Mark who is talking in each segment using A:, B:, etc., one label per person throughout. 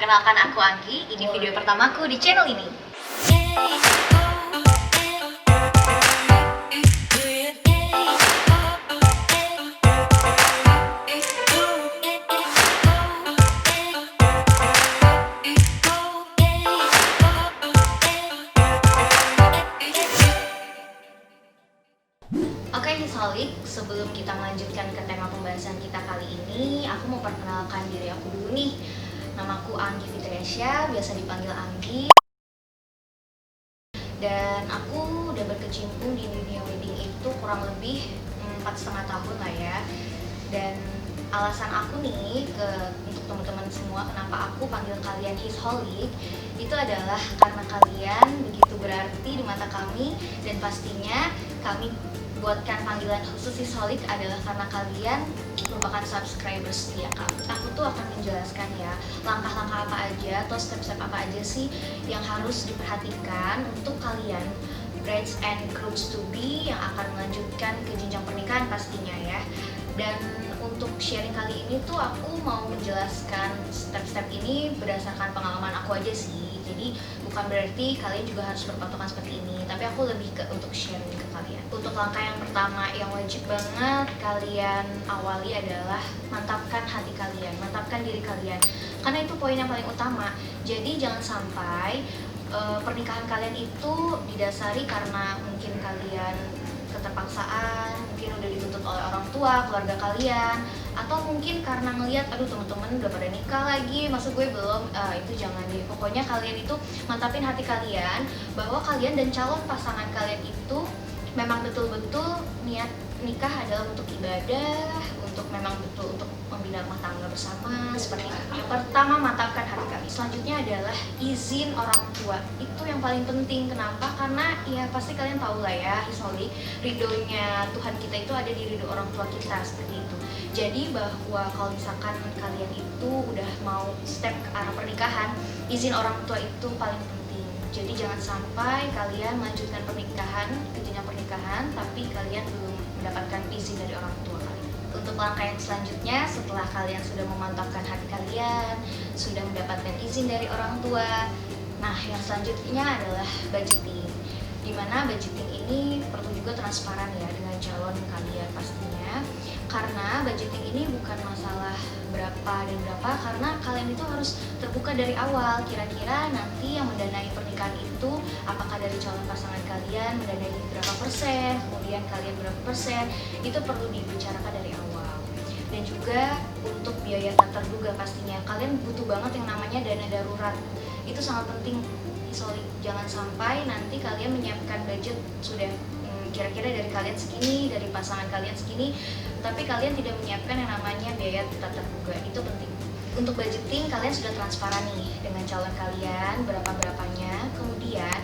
A: Perkenalkan aku Anggi, ini video pertamaku di channel ini. Oke Hisolik, sebelum kita melanjutkan ke tema pembahasan kita kali ini, aku mau perkenalkan diri aku dulu nih. Namaku Anggi Fitriasya, biasa dipanggil Anggi. Dan aku udah berkecimpung di dunia wedding itu kurang lebih 4,5 tahun lah ya. Dan alasan aku nih untuk teman-teman semua kenapa aku panggil kalian Hisolik itu adalah karena kalian begitu berarti di mata kami, dan pastinya kami buatkan panggilan khusus Hisolik adalah karena kalian merupakan subscriber setia kami. Aku tuh akan menjelaskan ya langkah-langkah apa aja atau step-step apa aja sih yang harus diperhatikan untuk kalian brides and grooms to be yang akan melanjutkan ke jenjang pernikahan pastinya ya. Dan untuk sharing kali ini tuh aku mau menjelaskan step-step ini berdasarkan pengalaman aku aja sih. Jadi bukan berarti kalian juga harus berpatokan seperti ini, tapi aku lebih untuk sharing ke kalian. Untuk langkah yang pertama yang wajib banget kalian awali adalah mantapkan hati kalian, mantapkan diri kalian. Karena itu poin yang paling utama. Jadi jangan sampai pernikahan kalian itu didasari karena mungkin kalian keterpaksaan, mungkin udah dituntut oleh orang tua, keluarga kalian, atau mungkin karena ngelihat aduh teman-teman udah pada nikah lagi, masa gue belum. Itu jangan deh. Pokoknya kalian itu mantapin hati kalian bahwa kalian dan calon pasangan kalian itu memang betul-betul niat nikah adalah untuk ibadah, untuk memang betul untuk membina rumah tangga bersama seperti itu. Yang pertama, mantapkan hati kalian. Selanjutnya adalah izin orang tua. Itu yang paling penting. Kenapa? Karena ya pasti kalian tahu lah ya, Hisolik, ridhonya Tuhan kita itu ada di ridho orang tua kita seperti itu. Jadi bahwa kalau misalkan kalian itu udah mau step ke arah pernikahan, izin orang tua itu paling penting. Jadi jangan sampai kalian melanjutkan pernikahan, ke jenjang pernikahan, tapi kalian belum mendapatkan izin dari orang tua kalian. Untuk langkah yang selanjutnya, setelah kalian sudah memantapkan hati kalian, sudah mendapatkan izin dari orang tua, nah yang selanjutnya adalah budgeting. Dimana budgeting ini perlu juga transparan ya dengan calon kalian pastinya. Karena budgeting ini bukan masalah berapa dan berapa, karena kalian itu harus terbuka dari awal. Kira-kira nanti yang mendanai pernikahan itu apakah dari calon pasangan kalian mendanai berapa persen, kemudian kalian berapa persen, itu perlu dibicarakan dari awal. Dan juga untuk biaya tak terduga pastinya, kalian butuh banget yang namanya dana darurat. Itu sangat penting. Sorry, jangan sampai nanti kalian menyiapkan budget sudah kira-kira dari kalian segini, dari pasangan kalian segini, tapi kalian tidak menyiapkan yang namanya biaya tak terduga. Itu penting. Untuk budgeting kalian sudah transparan nih dengan calon kalian berapa-berapanya. Kemudian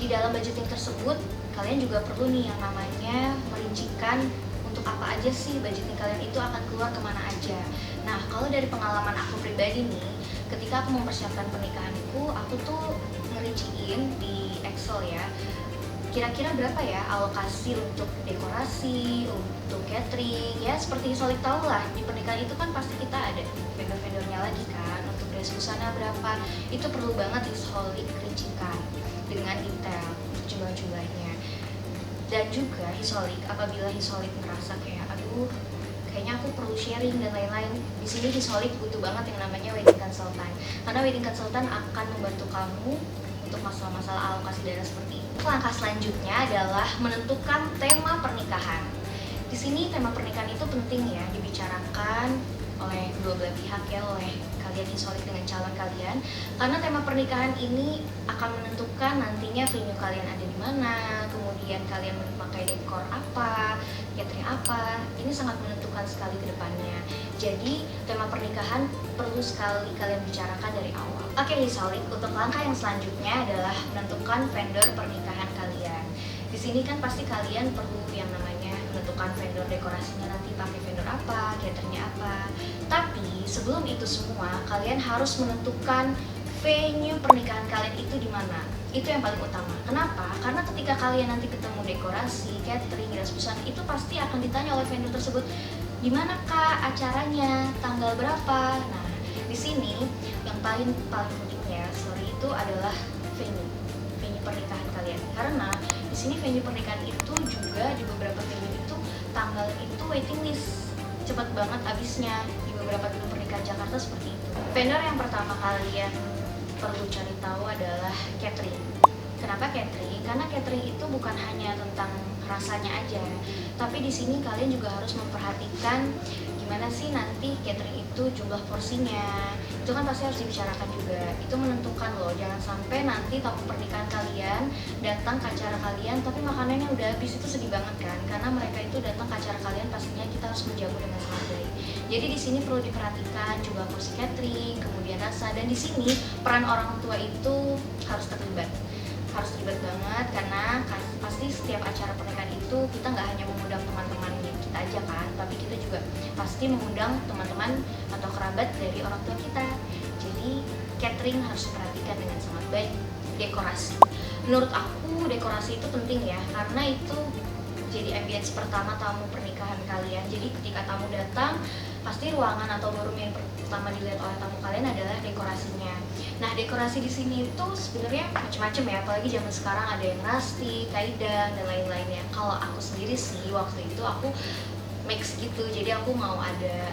A: di dalam budgeting tersebut kalian juga perlu nih yang namanya merincikan untuk apa aja sih budgeting kalian itu akan keluar kemana aja. Nah kalau dari pengalaman aku pribadi nih, ketika aku mempersiapkan pernikahanku, aku tuh ngerinciin di Excel ya, kira-kira berapa ya alokasi untuk dekorasi, untuk catering, ya seperti Hisolik tahu lah, di pernikahan itu kan pasti kita ada vendor-vendornya lagi kan, untuk dress busana berapa, itu perlu banget Hisolik rincikan dengan detail untuk jumlah-jumlahnya. Dan juga Hisolik, apabila Hisolik merasa kayak aduh kayaknya aku perlu sharing dan lain-lain, di sini Hisolik butuh banget yang namanya wedding consultant, karena wedding consultant akan membantu kamu untuk masalah-masalah alokasi dana seperti itu. Langkah selanjutnya adalah menentukan tema pernikahan. Di sini tema pernikahan itu penting ya dibicarakan oleh kedua belah pihak ya, oleh kalian Hisolik dengan calon kalian, karena tema pernikahan ini akan menentukan nantinya venue kalian ada di mana, kemudian kalian memakai dekor apa, catering apa, ini sangat menentukan sekali ke depannya. Jadi tema pernikahan perlu sekali kalian bicarakan dari awal. Oke Hisolik, untuk langkah yang selanjutnya adalah menentukan vendor pernikahan kalian. Di sini kan pasti kalian perlu yang namanya menentukan vendor dekorasinya, nanti pakai vendor apa, cateringnya apa. Tapi sebelum itu semua, kalian harus menentukan venue pernikahan kalian itu di mana. Itu yang paling utama. Kenapa? Karena ketika kalian nanti ketemu dekorasi, catering, dress busana, itu pasti akan ditanya oleh vendor tersebut, di mana kak acaranya, tanggal berapa. Nah, di sini yang paling pentingnya, itu adalah venue pernikahan kalian. Karena di sini venue pernikahan itu juga di beberapa venue itu tanggal itu waiting list, cepet banget habisnya di beberapa venue pernikahan Jakarta seperti itu. Vendor yang pertama kalian perlu cari tahu adalah catering. Kenapa catering? Karena catering itu bukan hanya tentang rasanya aja, tapi di sini kalian juga harus memperhatikan gimana sih nanti catering itu jumlah porsinya. Itu kan pasti harus dibicarakan juga. Itu menentukan loh, jangan sampai nanti tamu pernikahan kalian datang ke acara kalian tapi makanannya udah habis, itu sedih banget kan, karena mereka itu datang ke acara kalian, pastinya kita harus menjamu dengan sangat baik. Jadi di sini perlu diperhatikan jumlah porsi catering, kemudian rasa, dan di sini peran orang tua itu harus terlibat banget, karena pasti setiap acara pernikahan itu kita nggak hanya mengundang teman-teman kita aja kan, tapi kita juga pasti mengundang teman-teman atau kerabat dari orang tua kita. Jadi catering harus diperhatikan dengan sangat baik. Dekorasi, menurut aku dekorasi itu penting ya, karena itu jadi ambience pertama tamu pernikahan kalian. Jadi ketika tamu datang, pasti ruangan atau room yang pertama dilihat oleh tamu kalian adalah dekorasinya. Nah, dekorasi di sini itu sebenarnya macam-macam ya, apalagi zaman sekarang ada yang rustic, kaidang, dan lain-lainnya. Kalau aku sendiri sih waktu itu aku mix gitu, jadi aku mau ada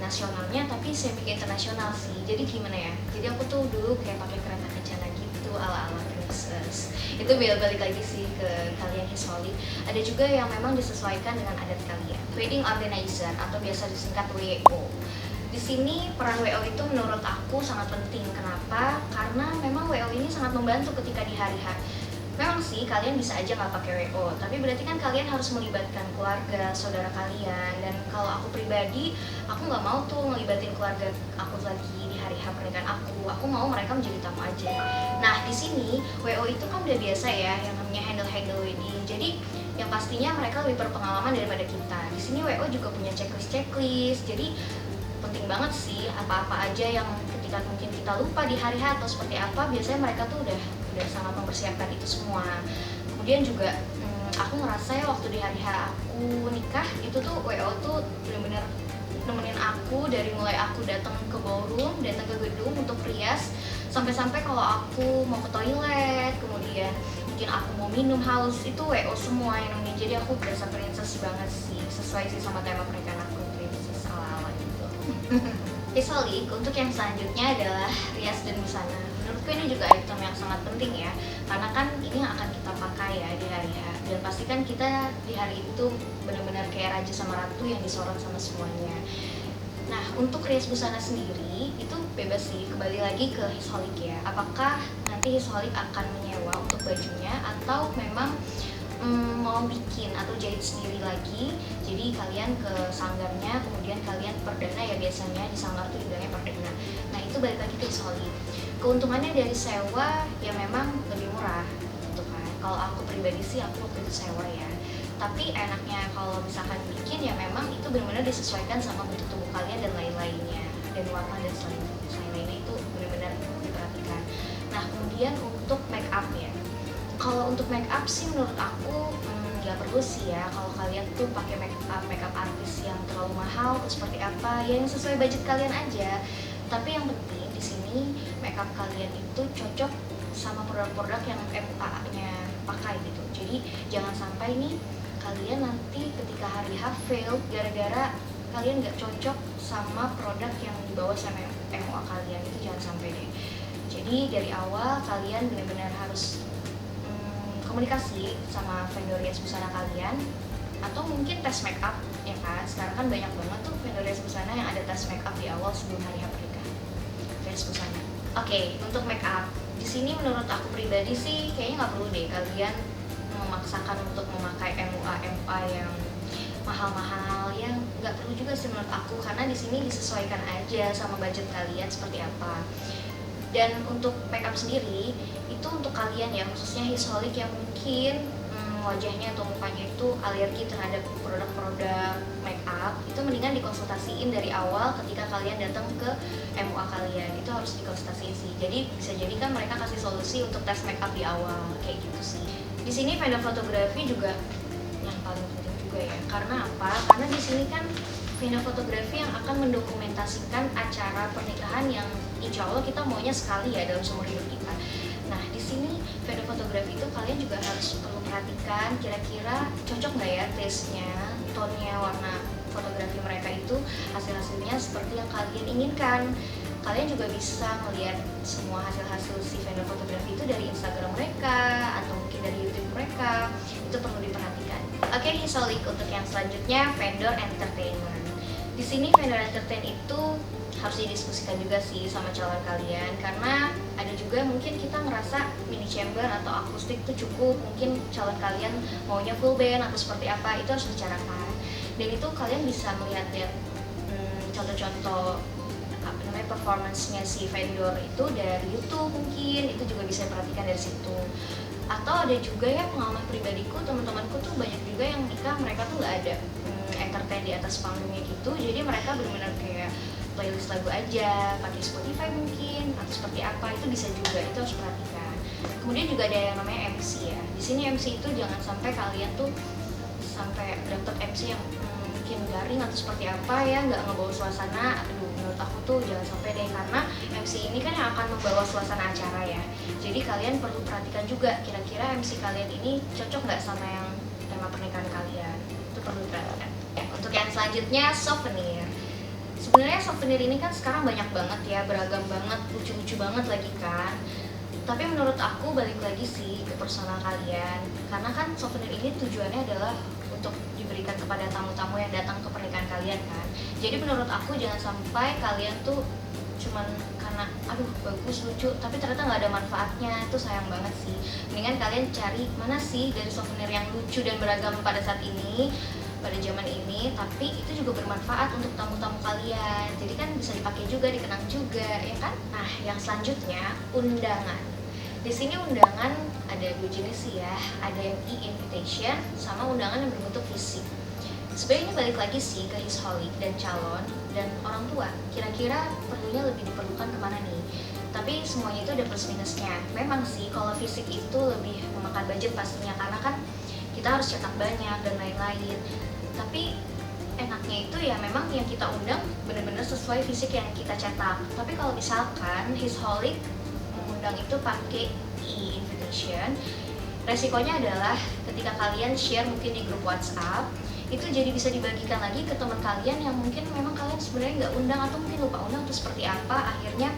A: nasionalnya tapi semi internasional sih. Jadi gimana ya? Jadi aku tuh dulu kayak pakai kereta kencana gitu ala-ala princess. Itu balik lagi sih ke kalian Hiswali. Ada juga yang memang disesuaikan dengan adat kalian. Wedding organizer atau biasa disingkat WO. Di sini peran WO itu menurut aku sangat penting. Kenapa? Karena memang WO ini sangat membantu ketika di hari H. Memang sih kalian bisa aja nggak pakai WO, tapi berarti kan kalian harus melibatkan keluarga, saudara kalian. Dan kalau aku pribadi, aku nggak mau tuh ngelibatin keluarga aku lagi di hari H pernikahan aku. Aku mau mereka menjadi tamu aja. Nah, di sini WO itu kan udah biasa ya, yang namanya handle wedding. Jadi yang pastinya mereka lebih berpengalaman daripada kita. Di sini WO juga punya checklist. Jadi penting banget sih, apa-apa aja yang ketika mungkin kita lupa di hari H atau seperti apa, biasanya mereka tuh udah sangat mempersiapkan itu semua. Kemudian juga aku ngerasa ya waktu di hari H aku nikah itu tuh WO tuh bener-bener nemenin aku dari mulai aku datang ke ballroom, datang ke gedung untuk rias, sampai-sampai kalau aku mau ke toilet, kemudian mungkin aku mau minum haus, itu WO semua yang nemenin. Jadi aku berasa princess banget sih, sesuai sih sama tema pernikahan aku, princess ala-ala gitu. Solik, untuk yang selanjutnya adalah rias dan busana. Menurutku ini juga item yang sangat penting ya, karena kan ini yang akan kita pakai ya di hari H. Dan pastikan kita di hari itu benar-benar kayak raja sama ratu yang disorot sama semuanya. Nah, untuk rias busana sendiri itu bebas sih, kembali lagi ke Hisholik ya. Apakah nanti Hisholik akan menyewa untuk bajunya atau memang mau bikin atau jahit sendiri lagi. Jadi kalian ke sanggarnya, kemudian kalian perdana ya, biasanya di sanggar tuh dibilangnya perdana. Nah, itu balik lagi ke Hisholik. Keuntungannya dari sewa ya memang lebih murah gitu kan. Kalau aku pribadi sih aku waktu itu sewa ya. Tapi enaknya kalau misalkan bikin ya memang itu benar-benar disesuaikan sama bentuk tubuh kalian dan lain-lainnya, dan warna dan selain-lainnya itu benar-benar diperhatikan. Nah, kemudian untuk make up ya. Kalau untuk make up sih menurut aku nggak perlu sih ya. Kalau kalian tuh pakai make up artis yang terlalu mahal atau seperti apa, ya yang sesuai budget kalian aja. Tapi yang penting di sini make up kalian itu cocok sama produk-produk yang MUA-nya pakai gitu. Jadi jangan sampai nih kalian nanti ketika hari H fail gara-gara kalian nggak cocok sama produk yang dibawa sama MUA kalian, itu jangan sampai deh. Jadi dari awal kalian benar-benar harus komunikasi sama vendor rias busana kalian, atau mungkin tes make up ya kan. Sekarang kan banyak banget tuh vendor rias busana yang ada tes make up di awal sebelum hari H pernikahan. Rias busana. Oke, untuk make up di sini menurut aku pribadi sih kayaknya nggak perlu deh kalian memaksakan untuk memakai MUA yang mahal-mahal, yang nggak perlu juga sih menurut aku, karena di sini disesuaikan aja sama budget kalian seperti apa. Dan untuk makeup sendiri itu untuk kalian ya, khususnya Hisholik yang mungkin wajahnya atau mukanya itu alergi terhadap produk-produk makeup, itu mendingan dikonsultasiin dari awal ketika kalian datang ke MUA kalian. Itu harus dikonsultasiin sih. Jadi bisa jadi kan mereka kasih solusi untuk tes makeup di awal kayak gitu sih. Di sini vendor fotografi juga yang paling penting juga ya. Karena apa? Karena di sini kan vendor fotografi yang akan mendokumentasikan acara pernikahan yang insya Allah kita maunya sekali ya dalam seumur hidup kita. Nah, di sini vendor fotografi itu kalian juga harus perlu perhatikan kira-kira cocok nggak ya taste-nya, tone-nya, warna fotografi mereka itu hasil-hasilnya seperti yang kalian inginkan. Kalian juga bisa melihat semua hasil-hasil si vendor fotografi itu dari Instagram mereka atau mungkin dari YouTube mereka. Itu perlu diperhatikan. Oke, Hisolik, untuk yang selanjutnya vendor entertainment. Di sini vendor entertain itu harus didiskusikan juga sih sama calon kalian, karena ada juga mungkin kita ngerasa mini chamber atau akustik itu cukup, mungkin calon kalian maunya full band atau seperti apa, itu harus dibicarakan. Dan itu kalian bisa melihat-lihat contoh-contoh performance-nya si vendor itu dari YouTube, mungkin itu juga bisa diperhatikan dari situ. Atau ada juga ya pengalaman pribadiku, teman-temanku tuh banyak juga yang nikah mereka tuh nggak ada entertain di atas panggungnya gitu, jadi mereka benar-benar kayak playlist lagu aja, pakai Spotify mungkin atau seperti apa, itu bisa juga, itu harus perhatikan. Kemudian juga ada yang namanya MC ya. Di sini MC itu jangan sampai kalian tuh sampai dapet MC yang mungkin garing atau seperti apa ya, nggak ngebawa suasana. Aduh, menurut aku tuh jangan sampai deh, karena MC ini kan yang akan membawa suasana acara ya. Jadi kalian perlu perhatikan juga kira-kira MC kalian ini cocok nggak sama yang tema pernikahan kalian, itu perlu diperhatikan. Ya, untuk yang selanjutnya souvenir. Sebenarnya souvenir ini kan sekarang banyak banget ya, beragam banget, lucu-lucu banget lagi kan. Tapi menurut aku balik lagi sih ke personal kalian, karena kan souvenir ini tujuannya adalah untuk diberikan kepada tamu-tamu yang datang ke pernikahan kalian kan. Jadi menurut aku jangan sampai kalian tuh cuman karena aduh bagus lucu tapi ternyata nggak ada manfaatnya, itu sayang banget sih. Mendingan kalian cari mana sih dari souvenir yang lucu dan beragam pada saat ini, pada zaman ini, tapi itu juga bermanfaat untuk tamu-tamu kalian. Jadi kan bisa dipakai juga, dikenang juga, ya kan? Nah, yang selanjutnya undangan. Di sini undangan ada dua jenis sih ya, ada yang e-invitation sama undangan yang berbentuk fisik. Sebenarnya ini balik lagi sih ke Hisolik dan calon dan orang tua. Kira-kira perlunya lebih diperlukan kemana nih? Tapi semuanya itu ada plus minusnya. Memang sih kalau fisik itu lebih memakan budget pastinya, karena kan kita harus cetak banyak dan lain-lain. Tapi enaknya itu ya memang yang kita undang benar-benar sesuai fisik yang kita cetak. Tapi kalau misalkan Hisolik mengundang itu pakai e-invitation, resikonya adalah ketika kalian share mungkin di grup WhatsApp, itu jadi bisa dibagikan lagi ke teman kalian yang mungkin memang kalian sebenarnya nggak undang atau mungkin lupa undang atau seperti apa, akhirnya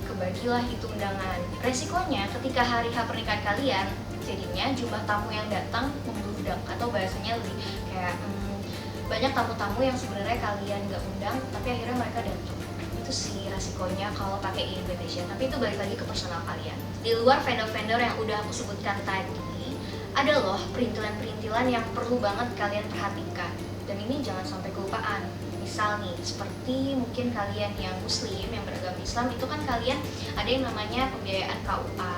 A: kebagilah itu undangan. Resikonya ketika hari H pernikahan kalian, jadinya jumlah tamu yang datang membludak, atau bahasanya lebih kayak banyak tamu-tamu yang sebenarnya kalian nggak undang tapi akhirnya mereka datang. Itu sih resikonya kalau pakai invitation, tapi itu balik lagi ke personal kalian. Di luar vendor-vendor yang udah aku sebutkan tadi, ada loh perintilan-perintilan yang perlu banget kalian perhatikan, dan ini jangan sampai kelupaan. Misal nih, seperti mungkin kalian yang muslim, yang beragama Islam, itu kan kalian ada yang namanya pembiayaan KUA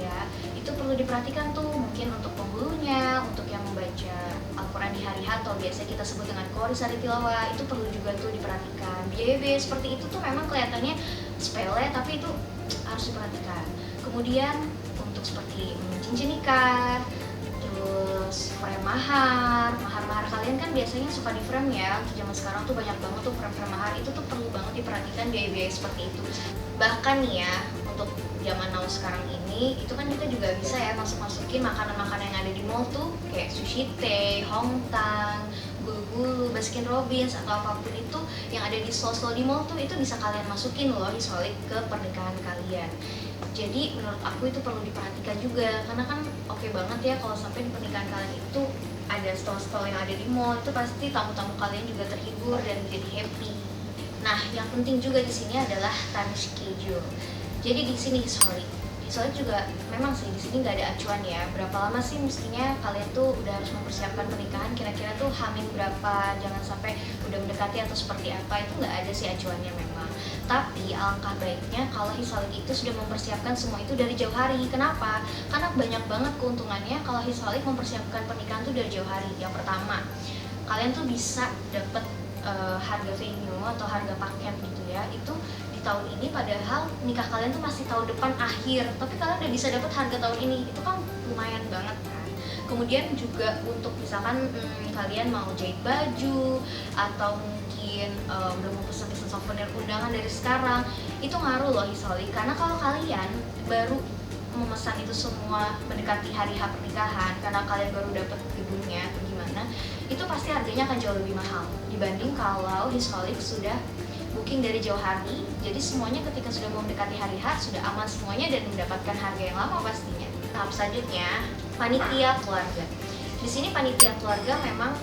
A: ya, itu perlu diperhatikan tuh, mungkin untuk penghulunya, untuk yang membaca Al-Quran di hari H atau biasa kita sebut dengan qoris hari tilawah, itu perlu juga tuh diperhatikan. Biaya-biaya seperti itu tuh memang kelihatannya sepele, tapi itu harus diperhatikan. Kemudian untuk seperti cincin nikah, terus frame mahar kalian kan biasanya suka di frame ya. Untuk zaman sekarang tuh banyak banget tuh frame mahar, itu tuh perlu banget diperhatikan biaya-biaya seperti itu. Bahkan nih ya, untuk zaman now sekarang ini, itu kan kita juga bisa ya masukin makanan-makanan yang ada di mall tuh, kayak sushi tei, hongtang, gulu-gulu, Baskin Robbins atau apapun itu yang ada di stall-stall di mall tuh, itu bisa kalian masukin loh Hisolik ke pernikahan kalian. Jadi menurut aku itu perlu diperhatikan juga, karena kan oke banget ya kalau sampai di pernikahan kalian itu ada stall-stall yang ada di mall, itu pasti tamu-tamu kalian juga terhibur dan jadi happy. Nah, yang penting juga di sini adalah time schedule. Jadi di sini Hisolik juga memang sih di sini nggak ada acuan ya. Berapa lama sih mestinya kalian tuh udah harus mempersiapkan pernikahan? Kira-kira tuh hamil berapa? Jangan sampai udah mendekati atau seperti apa, itu nggak ada sih acuannya memang. Tapi alangkah baiknya kalau Hisolik itu sudah mempersiapkan semua itu dari jauh hari. Kenapa? Karena banyak banget keuntungannya kalau Hisolik mempersiapkan pernikahan tuh dari jauh hari. Yang pertama, kalian tuh bisa dapet harga venue atau harga paket gitu ya, itu di tahun ini, padahal nikah kalian tuh masih tahun depan akhir, tapi kalian udah bisa dapet harga tahun ini, itu kan lumayan banget kan. Kemudian juga untuk misalkan kalian mau jahit baju atau mungkin udah mau pesen-pesen souvenir undangan dari sekarang, itu ngaruh loh Hisholik. Karena kalau kalian baru memesan itu semua mendekati hari H pernikahan, karena kalian baru dapat gedungnya atau gimana, itu pasti harganya akan jauh lebih mahal dibanding kalau Hisholik sudah booking dari jauh hari. Jadi semuanya ketika sudah mau mendekati hari H sudah aman semuanya dan mendapatkan harga yang lama pastinya. Tahap selanjutnya, panitia keluarga. Di sini panitia keluarga memang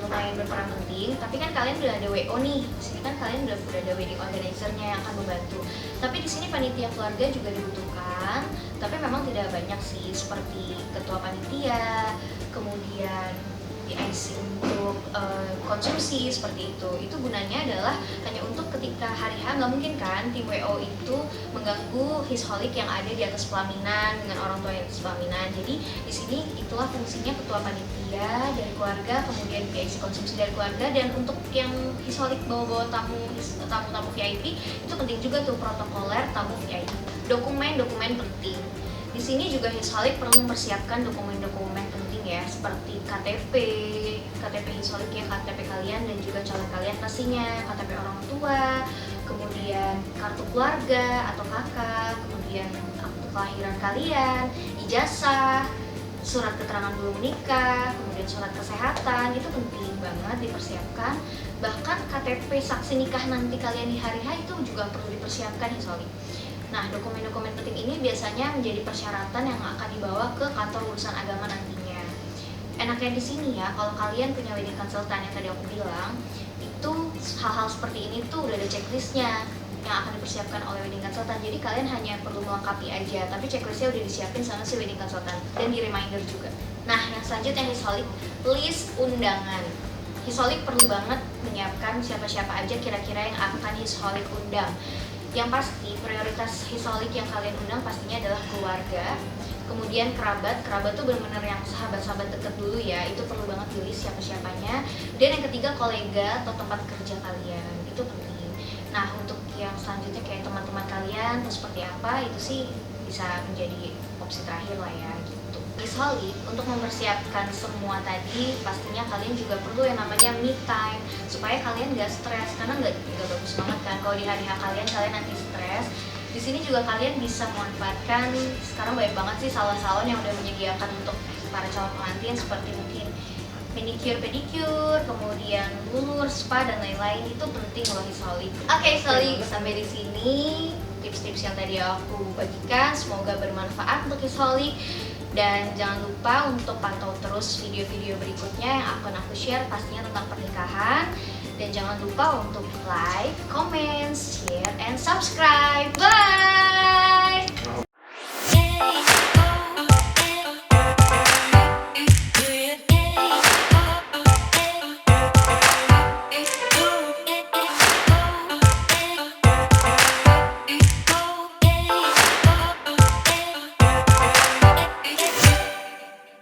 A: lumayan berperan penting, tapi kan kalian udah ada WO nih. Di sini kan kalian udah ada wedding organizer-nya yang akan membantu. Tapi di sini panitia keluarga juga dibutuhkan, tapi memang tidak banyak sih, seperti ketua panitia, kemudian PIC untuk konsumsi seperti itu. Itu gunanya adalah hanya untuk ketika hari H, nggak mungkin kan tim WO itu mengganggu Hisholik yang ada di atas pelaminan dengan orang tua yang di atas pelaminan. Jadi di sini itulah fungsinya ketua panitia dari keluarga, kemudian PIC konsumsi dari keluarga, dan untuk yang Hisholik bawa-bawa tamu VIP itu penting juga tuh protokoler tamu VIP. Dokumen penting. Di sini juga Hisholik perlu mempersiapkan dokumen-dokumen penting ya, seperti KTP Hisholik ya, KTP kalian dan juga calon kalian pastinya, KTP orang tua, kemudian kartu keluarga atau kakak, kemudian akte kelahiran kalian, ijazah, surat keterangan belum menikah, kemudian surat kesehatan, itu penting banget dipersiapkan. Bahkan KTP saksi nikah nanti kalian di hari H itu juga perlu dipersiapkan Hisholik. Nah, dokumen-dokumen penting ini biasanya menjadi persyaratan yang akan dibawa ke kantor urusan agama nantinya. Enaknya di sini ya, kalau kalian punya wedding consultant yang tadi aku bilang, itu hal-hal seperti ini tuh udah ada checklistnya yang akan dipersiapkan oleh wedding consultant. Jadi kalian hanya perlu melengkapi aja, tapi checklistnya udah disiapin sama si wedding consultant dan di reminder juga. Nah, yang selanjutnya Hisholik, list undangan. Hisholik perlu banget menyiapkan siapa-siapa aja kira-kira yang akan Hisholik undang. Yang pasti prioritas Hisholik yang kalian undang pastinya adalah keluarga, kemudian kerabat tuh benar-benar yang sahabat-sahabat deket dulu ya, itu perlu banget di list siapa-siapanya. Dan yang ketiga kolega atau tempat kerja kalian, itu penting. Nah, untuk yang selanjutnya kayak teman-teman kalian atau seperti apa, itu sih bisa menjadi opsi terakhir lah ya gitu. Hisholik untuk mempersiapkan semua tadi, pastinya kalian juga perlu yang namanya me time supaya kalian gak stres, karena nggak bagus banget kan kalau di hari H kalian nanti stres. Di sini juga kalian bisa memanfaatkan, sekarang banyak banget sih salon-salon yang udah menyediakan untuk para calon pengantin, seperti mungkin manicure, pedicure, kemudian bulur, spa dan lain-lain. Itu penting loh Hisholik. Oke, Hisholik, sampai di sini tips-tips yang tadi aku bagikan, semoga bermanfaat untuk Hisholik. Dan jangan lupa untuk pantau terus video-video berikutnya yang akan aku share pastinya tentang pernikahan. Dan jangan lupa untuk like, comment, share, and subscribe. Bye!